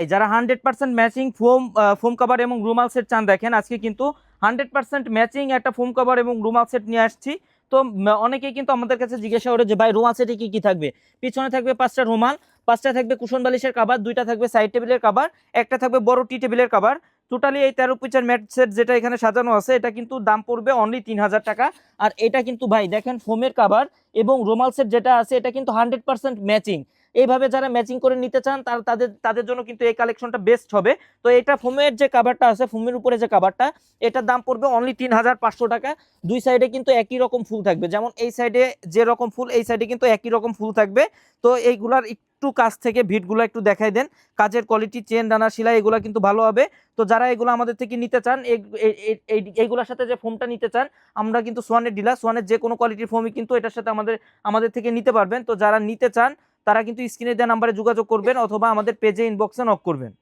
এই যারা 100% matching foam foam cover এবং রুমাল সেট চান, দেখেন আজকে কিন্তু 100% ম্যাচিং একটা ফোম কভার এবং রুমাল সেট নিয়ে আসছি। তো অনেকেই কিন্তু আমাদের কাছে জিজ্ঞাসা করে যে ভাই রুমাল সেটে কি কি থাকবে। পিছনে থাকবে 5টা রুমাল, 5টা থাকবে কুশন বালিশের কভার, 2টা থাকবে সাইড টেবিলের কভার, একটা থাকবে বড় টি টেবিলের কভার। টোটালি এই 13 পিসের ম্যাট সেট যেটা এখানে সাজানো আছে, এটা কিন্তু দাম পড়বে অনলি 3000 টাকা। আর এটা কিন্তু ভাই দেখেন ফোমের কভার এবং রুমাল সেট যেটা আছে এটা কিন্তু 100% ম্যাচিং। এইভাবে যারা ম্যাচিং করে নিতে চান তাদের তাদের জন্য কিন্তু এই কালেকশনটা বেস্ট হবে। তো এটা ফোমের যে কাভারটা আছে, ফোমের উপরে যে কাভারটা, এটার দাম পড়বে অনলি 3500 টাকা। দুই সাইডে কিন্তু একই রকম ফুল থাকবে, যেমন এই সাইডে যে রকম ফুল এই সাইডে কিন্তু একই রকম ফুল থাকবে। তো এইগুলার একটু কাছ থেকে ভিটগুলো একটু দেখাই দেন, কাজের কোয়ালিটি, চেন, ডানা, সেলাই এগুলো কিন্তু ভালো হবে। তো যারা এগুলো আমাদের থেকে নিতে চান, এইগুলোর সাথে যে ফোমটা নিতে চান, আমরা কিন্তু সোয়ানের ডিলার, সোয়ানের যে কোনো কোয়ালিটির ফোমই কিন্তু এটার সাথে আমাদের আমাদের থেকে নিতে পারবেন। তো যারা নিতে চান তারা কিন্তু স্ক্রিনে দেওয়া নাম্বারে যোগাযোগ করবেন অথবা আমাদের পেজে ইনবক্সে নক করবেন।